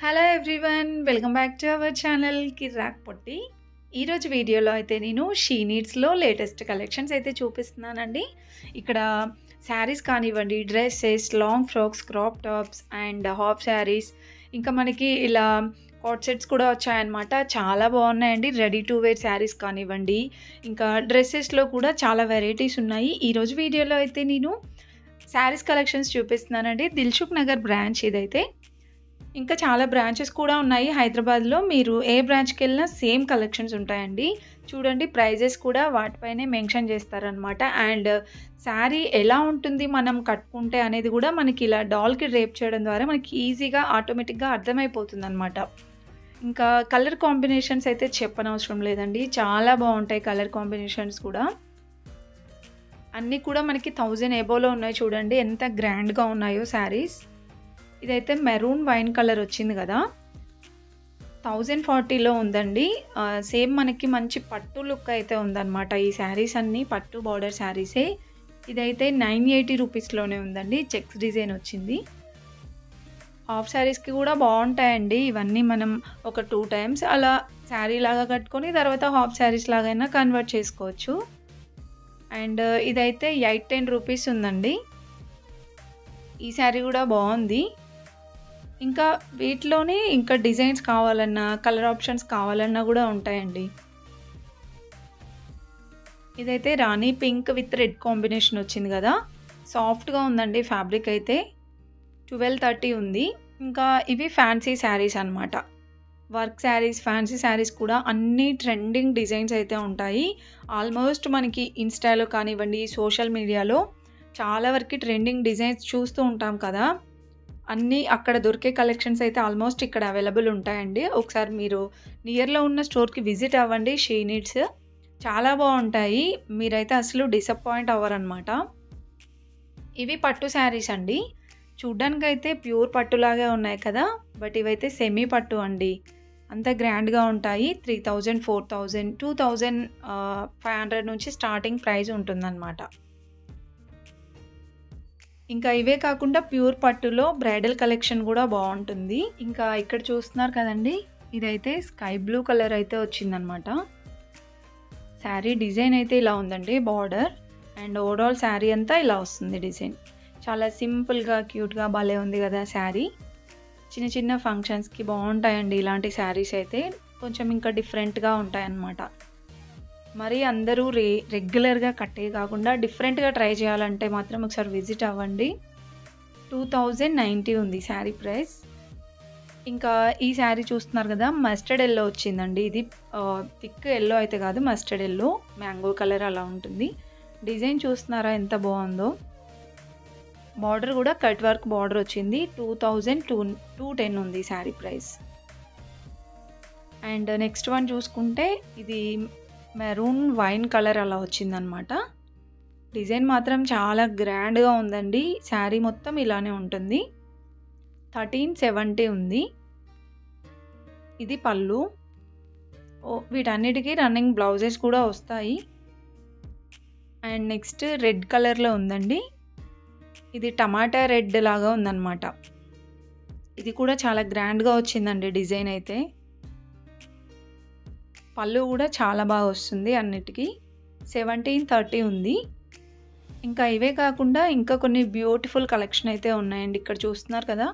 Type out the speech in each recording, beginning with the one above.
Hello everyone welcome back to our channel Kirak Potti. ఈరోజు వీడియోలో అయితే నేను షీ నీడ్స్లో లేటెస్ట్ కలెక్షన్స్ అయితే చూపిస్తున్నానండి. ఇక్కడ శారీస్ కానివ్వండి, dresses, long frocks, crop tops and half saris, ఇంకా మనకి ఇలా కాట్ సెట్స్ కూడా వచ్చాయన్నమాట. చాలా బాగున్నాయండి. రెడీ టు వేర్ శారీస్ కానివ్వండి, ఇంకా డ్రెస్సెస్లో కూడా చాలా వెరైటీస్ ఉన్నాయి. ఈరోజు వీడియోలో అయితే నేను శారీస్ కలెక్షన్స్ చూపిస్తున్నానండి. దిల్సుఖ్ నగర్ బ్రాంచ్ ఇదైతే. ఇంకా చాలా బ్రాంచెస్ కూడా ఉన్నాయి హైదరాబాద్లో. మీరు ఏ బ్రాంచ్కి వెళ్ళినా సేమ్ కలెక్షన్స్ ఉంటాయండి. చూడండి, ప్రైజెస్ కూడా వాటిపైనే మెన్షన్ చేస్తారనమాట. అండ్ శారీ ఎలా ఉంటుంది మనం కట్టుకుంటే అనేది కూడా మనకి ఇలా డాల్కి డ్రేప్ చేయడం ద్వారా మనకి ఈజీగా ఆటోమేటిక్గా అర్థమైపోతుంది అనమాట. ఇంకా కలర్ కాంబినేషన్స్ అయితే చెప్పనవసరం లేదండి, చాలా బాగుంటాయి కలర్ కాంబినేషన్స్ కూడా. అన్నీ కూడా మనకి 1000 ఎబోలో ఉన్నాయి. చూడండి ఎంత గ్రాండ్గా ఉన్నాయో శారీస్. ఇదైతే మెరూన్ వైన్ కలర్ వచ్చింది కదా, 1040లో ఉందండి. సేమ్ మనకి మంచి పట్టు లుక్ అయితే ఉందన్నమాట. ఈ శారీస్ అన్నీ పట్టు బార్డర్ శారీసే. ఇదైతే 980 రూపీస్లోనే ఉందండి. చెక్స్ డిజైన్ వచ్చింది. హాఫ్ శారీస్కి కూడా బాగుంటాయండి ఇవన్నీ. మనం ఒక 2 టైమ్స్ అలా శారీ లాగా కట్టుకొని తర్వాత హాఫ్ శారీస్ లాగైనా కన్వర్ట్ చేసుకోవచ్చు. అండ్ ఇదైతే 810 రూపీస్ ఉందండి. ఈ శారీ కూడా బాగుంది. ఇంకా వీటిలోనే ఇంకా డిజైన్స్ కావాలన్నా, కలర్ ఆప్షన్స్ కావాలన్నా కూడా ఉంటాయండి. ఇదైతే రాణి పింక్ విత్ రెడ్ కాంబినేషన్ వచ్చింది కదా, సాఫ్ట్గా ఉందండి ఫ్యాబ్రిక్ అయితే. 1230 ఉంది. ఇంకా ఇవి ఫ్యాన్సీ శారీస్ అనమాట. వర్క్ శారీస్, ఫ్యాన్సీ శారీస్ కూడా అన్ని ట్రెండింగ్ డిజైన్స్ అయితే ఉంటాయి. ఆల్మోస్ట్ మనకి ఇన్స్టాలో కానివ్వండి, సోషల్ మీడియాలో చాలా వరకు ట్రెండింగ్ డిజైన్స్ చూస్తూ ఉంటాం కదా. అన్నీ అక్కడ దొరికే కలెక్షన్స్ అయితే ఆల్మోస్ట్ ఇక్కడ అవైలబుల్ ఉంటాయండి. ఒకసారి మీరు నియర్లో ఉన్న స్టోర్కి విజిట్ అవ్వండి. షీ నీడ్స్ చాలా బాగుంటాయి. మీరైతే అసలు డిసప్పాయింట్ అవ్వరనమాట. ఇవి పట్టు శారీస్ అండి. చూడ్డానికి అయితే ప్యూర్ పట్టులాగే ఉన్నాయి కదా, బట్ ఇవైతే సెమీ పట్టు అండి. అంత గ్రాండ్గా ఉంటాయి. 3000, 4000, 2500 నుంచి స్టార్టింగ్ ప్రైస్ ఉంటుందన్నమాట. ఇంకా ఇవే కాకుండా ప్యూర్ పట్టులో బ్రైడల్ కలెక్షన్ కూడా బాగుంటుంది. ఇంకా ఇక్కడ చూస్తున్నారు కదండి, ఇదైతే స్కై బ్లూ కలర్ అయితే వచ్చిందనమాట. శారీ డిజైన్ అయితే ఇలా ఉందండి, బార్డర్ అండ్ ఓవరాల్ శారీ అంతా ఇలా వస్తుంది డిజైన్. చాలా సింపుల్గా క్యూట్గా భలే ఉంది కదా శారీ. చిన్న చిన్న ఫంక్షన్స్కి బాగుంటాయండి ఇలాంటి శారీస్ అయితే. కొంచెం ఇంకా డిఫరెంట్గా ఉంటాయన్నమాట. మరి అందరూ రెగ్యులర్గా కట్టే కాకుండా డిఫరెంట్గా ట్రై చేయాలంటే మాత్రం ఒకసారి విజిట్ అవ్వండి. 2090 ఉంది శారీ ప్రైస్. ఇంకా ఈ శారీ చూస్తున్నారు కదా, మస్టర్డ్ ఎల్లో వచ్చిందండి. ఇది థిక్ ఎల్లో అయితే కాదు, మస్టర్డ్ ఎల్లో, మ్యాంగో కలర్ అలా ఉంటుంది. డిజైన్ చూస్తున్నారా ఎంత బాగుందో. బార్డర్ కూడా కట్ వర్క్ బార్డర్ వచ్చింది. 2210 ఉంది sari price. And next one చూసుకుంటే ఇది మెరూన్ వైన్ కలర్ అలా వచ్చిందనమాట. డిజైన్ మాత్రం చాలా గ్రాండ్గా ఉందండి. శారీ మొత్తం ఇలానే ఉంటుంది. 1370 ఉంది. ఇది పళ్ళు. వీటన్నిటికీ రన్నింగ్ బ్లౌజెస్ కూడా వస్తాయి. అండ్ నెక్స్ట్ రెడ్ కలర్లో ఉందండి. ఇది టమాటా రెడ్ లాగా ఉందన్నమాట. ఇది కూడా చాలా గ్రాండ్గా వచ్చిందండి డిజైన్ అయితే. పళ్ళు కూడా చాలా బాగా వస్తుంది అన్నిటికీ. 1730 ఉంది. ఇంకా ఇవే కాకుండా ఇంకా కొన్ని బ్యూటిఫుల్ కలెక్షన్ అయితే ఉన్నాయండి. ఇక్కడ చూస్తున్నారు కదా,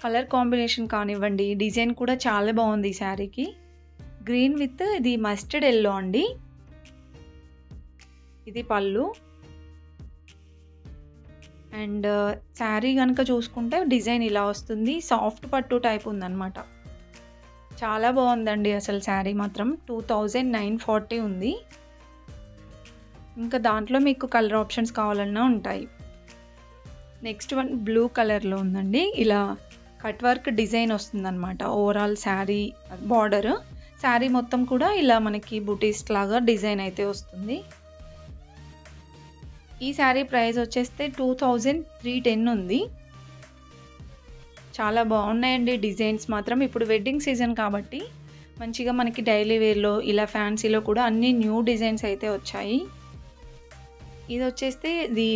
కలర్ కాంబినేషన్ కానివ్వండి, డిజైన్ కూడా చాలా బాగుంది ఈ శారీకి. గ్రీన్ విత్ ఇది మస్టర్డ్ ఎల్లో అండి. ఇది పళ్ళు. అండ్ శారీ కనుక చూసుకుంటే డిజైన్ ఇలా వస్తుంది. సాఫ్ట్ పట్టు టైప్ ఉందన్నమాట. చాలా బాగుందండి అసలు శారీ మాత్రం. 2940 ఉంది. ఇంకా దాంట్లో మీకు కలర్ ఆప్షన్స్ కావాలన్నా ఉంటాయి. నెక్స్ట్ వన్ బ్లూ కలర్లో ఉందండి. ఇలా కట్ వర్క్ డిజైన్ వస్తుందన్నమాట. ఓవరాల్ శారీ బార్డర్, శారీ మొత్తం కూడా ఇలా మనకి బుటీస్ లాగా డిజైన్ అయితే వస్తుంది. ఈ శారీ ప్రైస్ వచ్చేస్తే 2310 ఉంది. చాలా బాగున్నాయండి డిజైన్స్ మాత్రం. ఇప్పుడు వెడ్డింగ్ సీజన్ కాబట్టి మంచిగా మనకి డైలీ వేర్లో ఇలా ఫ్యాన్సీలో కూడా అన్ని న్యూ డిజైన్స్ అయితే వచ్చాయి. ఇది వచ్చేస్తే ఇది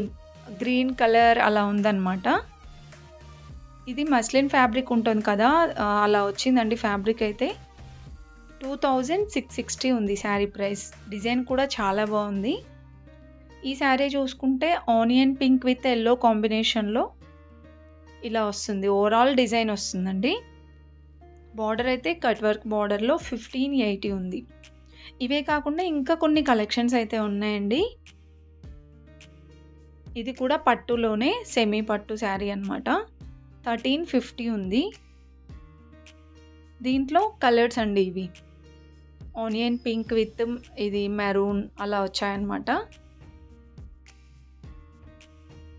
గ్రీన్ కలర్ అలా ఉందన్నమాట. ఇది మస్లిన్ ఫ్యాబ్రిక్ ఉంటుంది కదా, అలా వచ్చిందండి ఫ్యాబ్రిక్ అయితే. 2660 ఉంది శారీ ప్రైస్. డిజైన్ కూడా చాలా బాగుంది. ఈ శారీ చూసుకుంటే ఆనియన్ పింక్ విత్ ఎల్లో కాంబినేషన్లో ఇలా వస్తుంది. ఓవరాల్ డిజైన్ వస్తుందండి. బార్డర్ అయితే కట్ వర్క్ బార్డర్లో 1580 ఉంది. ఇవే కాకుండా ఇంకా కొన్ని కలెక్షన్స్ అయితే ఉన్నాయండి. ఇది కూడా పట్టులోనే సెమీ పట్టు శారీ అనమాట. 1350 ఉంది. దీంట్లో కలర్స్ అండి ఇవి. ఆనియన్ పింక్ విత్ ఇది మెరూన్ అలా వచ్చాయన్నమాట.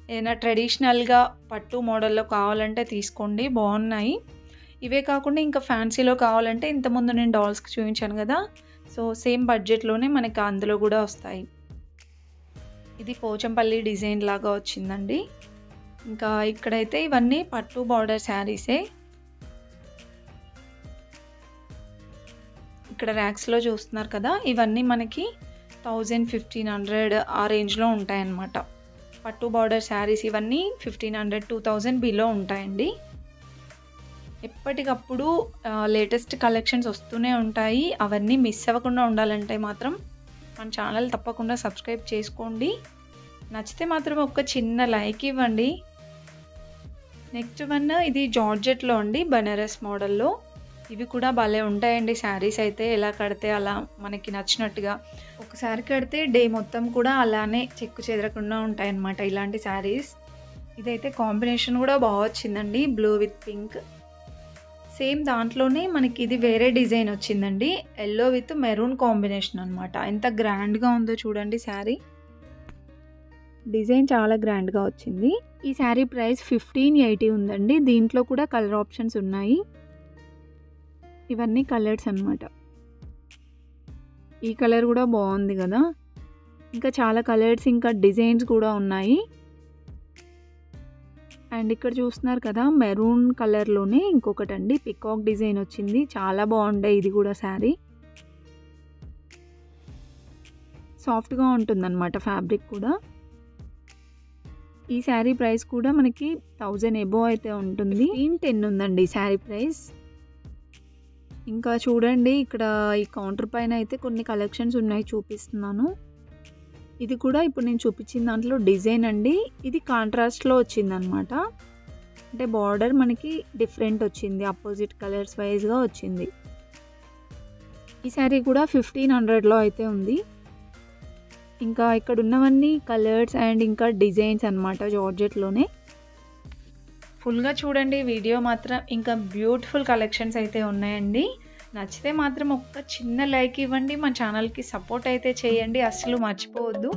ఏదైనా ట్రెడిషనల్గా పట్టు మోడల్లో కావాలంటే తీసుకోండి, బాగున్నాయి. ఇవే కాకుండా ఇంకా ఫ్యాన్సీలో కావాలంటే ఇంతకుముందు నేను డాల్స్కి చూపించాను కదా, సో సేమ్ బడ్జెట్లోనే మనకి అందులో కూడా వస్తాయి. ఇది పోచంపల్లి డిజైన్ లాగా వచ్చిందండి. ఇంకా ఇక్కడైతే ఇవన్నీ పట్టు బార్డర్ శారీసే. ఇక్కడ ర్యాక్స్లో చూస్తున్నారు కదా, ఇవన్నీ మనకి 1000-1500 ఆ రేంజ్లో ఉంటాయన్నమాట. పట్టు బార్డర్ శారీస్ ఇవన్నీ 1500, 2000 బిలో ఉంటాయండి. ఎప్పటికప్పుడు లేటెస్ట్ కలెక్షన్స్ వస్తూనే ఉంటాయి. అవన్నీ మిస్ అవ్వకుండా ఉండాలంటే మాత్రం మన ఛానల్ తప్పకుండా సబ్స్క్రైబ్ చేసుకోండి. నచ్చితే మాత్రం ఒక చిన్న లైక్ ఇవ్వండి. నెక్స్ట్ వన్ ఇది జార్జెట్లో అండి, బనారస్ మోడల్లో. ఇవి కూడా భలే ఉంటాయండి శారీస్ అయితే. ఎలా కడితే అలా మనకి నచ్చినట్టుగా ఒకసారి కడితే డే మొత్తం కూడా అలానే చెక్కు చెదరకుండా ఉంటాయన్నమాట ఇలాంటి శారీస్. ఇదైతే కాంబినేషన్ కూడా బాగా వచ్చిందండి, బ్లూ విత్ పింక్. సేమ్ దాంట్లోనే మనకి ఇది వేరే డిజైన్ వచ్చిందండి, ఎల్లో విత్ మెరూన్ కాంబినేషన్ అనమాట. ఎంత గ్రాండ్గా ఉందో చూడండి శారీ. డిజైన్ చాలా గ్రాండ్గా వచ్చింది. ఈ శారీ ప్రైస్ 1580 ఉందండి. దీంట్లో కూడా కలర్ ఆప్షన్స్ ఉన్నాయి. ఇవన్నీ కలర్స్ అన్నమాట. ఈ కలర్ కూడా బాగుంది కదా. ఇంకా చాలా కలర్స్ ఇంకా డిజైన్స్ కూడా ఉన్నాయి. అండ్ ఇక్కడ చూస్తున్నారు కదా, మెరూన్ కలర్లోనే ఇంకొకటి అండి, పికాక్ డిజైన్ వచ్చింది. చాలా బాగుండే ఇది కూడా శారీ. సాఫ్ట్గా ఉంటుందన్నమాట ఫ్యాబ్రిక్ కూడా. ఈ శారీ ప్రైస్ కూడా మనకి 1000 ఎబో అయితే ఉంటుంది. 10 ఉందండి శారీ ప్రైస్. ఇంకా చూడండి ఇక్కడ ఈ కౌంటర్ పైన అయితే కొన్ని కలెక్షన్స్ ఉన్నాయి, చూపిస్తున్నాను. ఇది కూడా ఇప్పుడు నేను చూపించిన దాంట్లో డిజైన్ అండి. ఇది కాంట్రాస్ట్లో వచ్చిందనమాట. అంటే బార్డర్ మనకి డిఫరెంట్ వచ్చింది, అపోజిట్ కలర్స్ వైజ్గా వచ్చింది. ఈ శారీ కూడా 1500లో అయితే ఉంది. ఇంకా ఇక్కడ ఉన్నవన్నీ కలర్స్ అండ్ ఇంకా డిజైన్స్ అనమాట జార్జెట్లోనే. ఫుల్గా చూడండి వీడియో మాత్రం. ఇంకా బ్యూటిఫుల్ కలెక్షన్స్ అయితే ఉన్నాయండి. నచ్చితే మాత్రం ఒక చిన్న లైక్ ఇవ్వండి, మా ఛానల్కి సపోర్ట్ అయితే చేయండి, అస్సలు మర్చిపోవద్దు.